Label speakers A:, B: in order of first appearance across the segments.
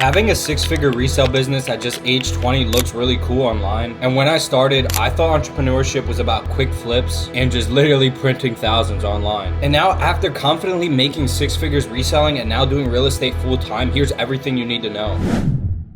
A: Having a six-figure resale business at just age 20 looks really cool online. And when I started, I thought entrepreneurship was about quick flips and just literally printing thousands online. And now after confidently making six figures reselling and now doing real estate full time, here's everything you need to know.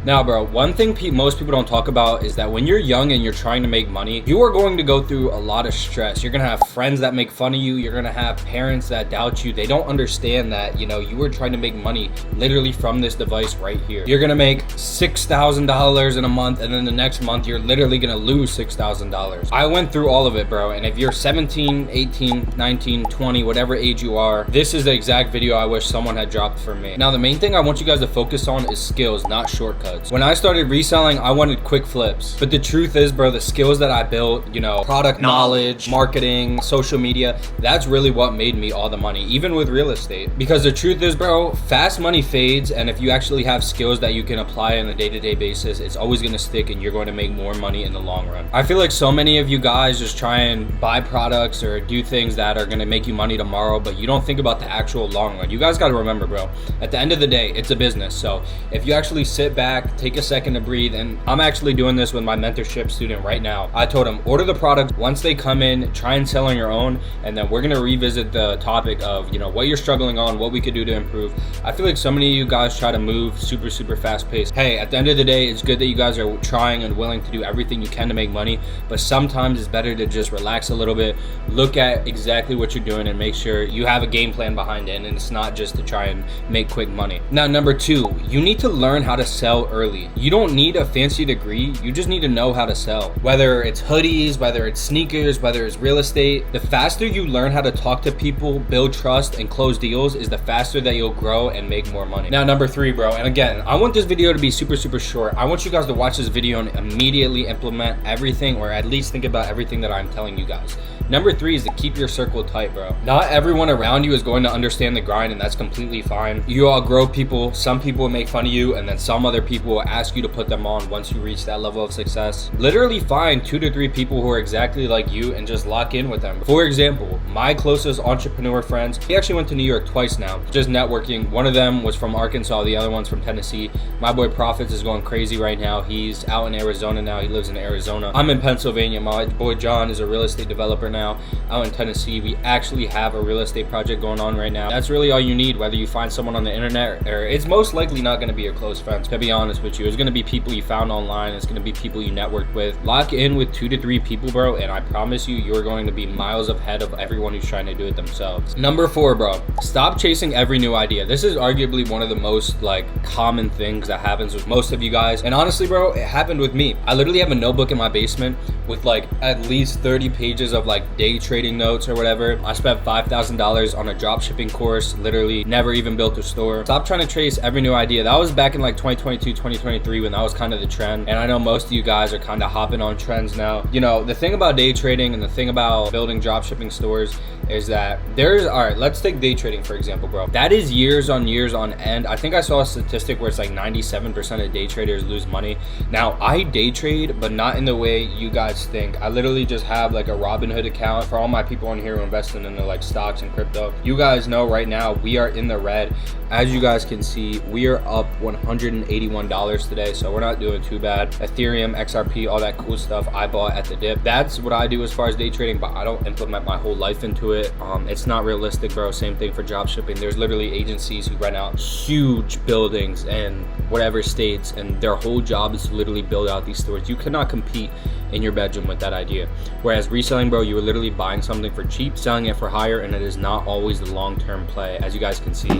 A: Now, bro, one thing most people don't talk about is that when you're young and you're trying to make money, you are going to go through a lot of stress. You're gonna have friends that make fun of you. You're gonna have parents that doubt you. They don't understand that, you were trying to make money literally from this device right here. You're gonna make $6,000 in a month, and then the next month you're literally gonna lose $6,000. I went through all of it, bro. And if you're 17, 18, 19, 20, whatever age you are, this is the exact video I wish someone had dropped for me. Now, the main thing I want you guys to focus on is skills, not shortcuts. When I started reselling, I wanted quick flips. But the truth is, bro, the skills that I built, product knowledge, marketing, social media, that's really what made me all the money, even with real estate. Because the truth is, bro, fast money fades, and if you actually have skills that you can apply on a day-to-day basis, it's always gonna stick and you're going to make more money in the long run. I feel like so many of you guys just try and buy products or do things that are gonna make you money tomorrow, but you don't think about the actual long run. You guys gotta remember, bro, at the end of the day, it's a business. So if you actually sit back, take a second to breathe, and I'm actually doing this with my mentorship student right now. I told him, order the product. Once they come in, try and sell on your own, and then we're gonna revisit the topic of, what you're struggling on, what we could do to improve. I feel like so many of you guys try to move super fast paced. Hey, at the end of the day, it's good that you guys are trying and willing to do everything you can to make money, but sometimes it's better to just relax a little bit, look at exactly what you're doing, and make sure you have a game plan behind it, and it's not just to try and make quick money. Now, number two, you need to learn how to sell early. You don't need a fancy degree, you just need to know how to sell. Whether it's hoodies, whether it's sneakers, whether it's real estate, the faster you learn how to talk to people, build trust, and close deals is the faster that you'll grow and make more money. Now, number three, bro, and again, I want this video to be super short. I want you guys to watch this video and immediately implement everything, or at least think about everything that I'm telling you guys. Number three is to keep your circle tight, bro. Not everyone around you is going to understand the grind, and that's completely fine. You all grow people. Some people will make fun of you, and then some other people will ask you to put them on once you reach that level of success. Literally find 2 to 3 people who are exactly like you and just lock in with them. For example, my closest entrepreneur friends, he actually went to New York twice now, just networking. One of them was from Arkansas, the other one's from Tennessee. My boy Profits is going crazy right now. He's out in Arizona now. He lives in Arizona. I'm in Pennsylvania. My boy John is a real estate developer now out in Tennessee. We actually have a real estate project going on right now. That's really all you need, whether you find someone on the internet, or it's most likely not going to be your close friends, to be honest with you. It's going to be people you found online. It's going to be people you networked with. Lock in with 2 to 3 people, bro, and I promise you, you're going to be miles ahead of everyone who's trying to do it themselves. Number 4, bro, stop chasing every new idea. This is arguably one of the most common things that happens with most of you guys, and honestly, bro, it happened with me. I literally have a notebook in my basement with at least 30 pages of day trading notes or whatever. I spent $5,000 on a drop shipping course, literally never even built a store. Stop trying to chase every new idea. That was back in 2022, 2023 when that was kind of the trend, and I know most of you guys are kind of hopping on trends now. The thing about day trading and the thing about building drop shipping stores is that alright, let's take day trading for example, bro. That is years on end. I think I saw a statistic where it's 97% of day traders lose money. Now, I day trade, but not in the way you guys think. I literally just have a Robinhood account for all my people on here who invest in stocks and crypto. You guys know right now we are in the red. As you guys can see, we are up $181 today, so we're not doing too bad. Ethereum, XRP, all that cool stuff I bought at the dip. That's what I do as far as day trading, but I don't implement my whole life into it. It's not realistic, bro. Same thing for drop shipping. There's literally agencies who rent out huge buildings in whatever states, and their whole job is to literally build out these stores. You cannot compete in your bedroom with that idea. Whereas reselling, bro, you are literally buying something for cheap, selling it for higher, and it is not always the long-term play. As you guys can see,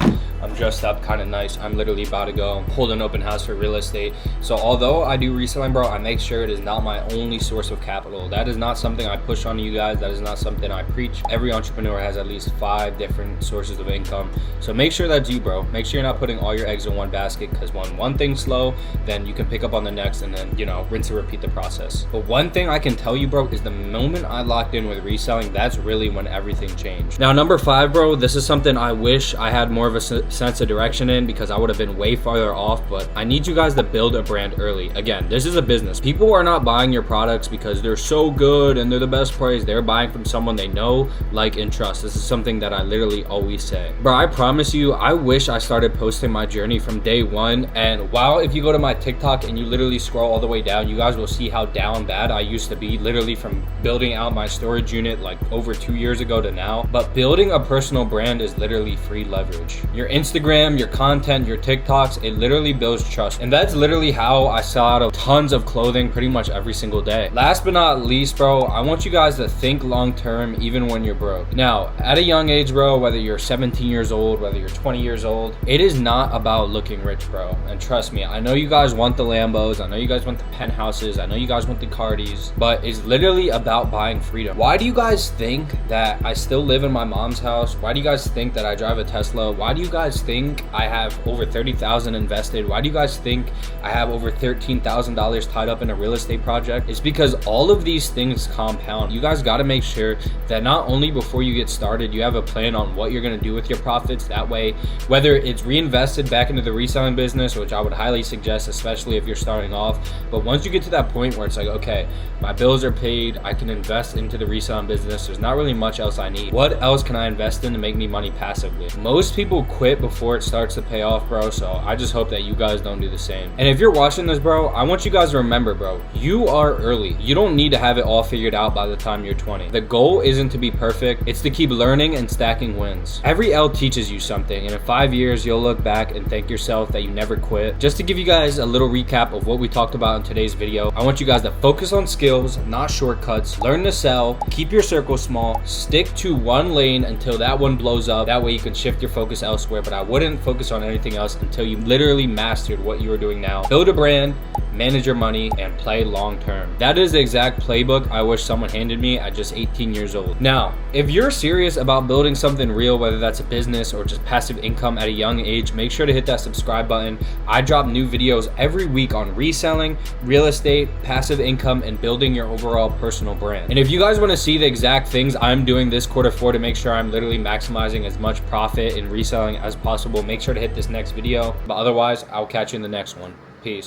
A: I'm dressed up kind of nice. I'm literally about to go hold an open house for real estate. So although I do reselling, bro, I make sure it is not my only source of capital. That is not something I push on you guys. That is not something I preach. Every entrepreneur has at least 5 different sources of income. So make sure that's you, bro. Make sure you're not putting all your eggs in one basket, because when one thing's slow, then you can pick up on the next and then, rinse and repeat the process. But one one thing I can tell you, bro, is the moment I locked in with reselling, that's really when everything changed. Now, number 5, bro, this is something I wish I had more of a sense of direction in, because I would have been way farther off, but I need you guys to build a brand early. Again, this is a business. People are not buying your products because they're so good and they're the best price. They're buying from someone they know, like, and trust. This is something that I literally always say. Bro, I promise you, I wish I started posting my journey from day one. And while if you go to my TikTok and you literally scroll all the way down, you guys will see how down bad I used to be, literally from building out my storage unit like over 2 years ago to now. But building a personal brand is literally free leverage. Your Instagram, your content, your TikToks, it literally builds trust. And that's literally how I sell out of tons of clothing pretty much every single day. Last but not least, bro, I want you guys to think long term even when you're broke. Now, at a young age, bro, whether you're 17 years old, whether you're 20 years old, it is not about looking rich, bro. And trust me, I know you guys want the Lambos, I know you guys want the penthouses, I know you guys want the Cardis, but it's literally about buying freedom. Why do you guys think that I still live in my mom's house? Why do you guys think that I drive a Tesla? Why do you guys think I have over 30,000 invested? Why do you guys think I have over $13,000 tied up in a real estate project? It's because all of these things compound. You guys got to make sure that not only before you get started, you have a plan on what you're going to do with your profits. That way, whether it's reinvested back into the reselling business, which I would highly suggest, especially if you're starting off. But once you get to that point where it's like, okay, my bills are paid, I can invest into the reselling business. There's not really much else I need. What else can I invest in to make me money passively? Most people quit before it starts to pay off, bro. So I just hope that you guys don't do the same. And if you're watching this, bro, I want you guys to remember, bro, you are early. You don't need to have it all figured out by the time you're 20. The goal isn't to be perfect. It's to keep learning and stacking wins. Every L teaches you something. And in 5 years, you'll look back and thank yourself that you never quit. Just to give you guys a little recap of what we talked about in today's video, I want you guys to focus on skills, not shortcuts. Learn to sell, keep your circle small, stick to one lane until that one blows up. That way you can shift your focus elsewhere, but I wouldn't focus on anything else until you literally mastered what you are doing now. Build a brand, manage your money, and play long term. That is the exact playbook I wish someone handed me at just 18 years old. Now, if you're serious about building something real, whether that's a business or just passive income at a young age, make sure to hit that subscribe button. I drop new videos every week on reselling, real estate, passive income, and building your overall personal brand. And if you guys want to see the exact things I'm doing this Q4 to make sure I'm literally maximizing as much profit in reselling as possible, make sure to hit this next video. But otherwise, I'll catch you in the next one. Peace.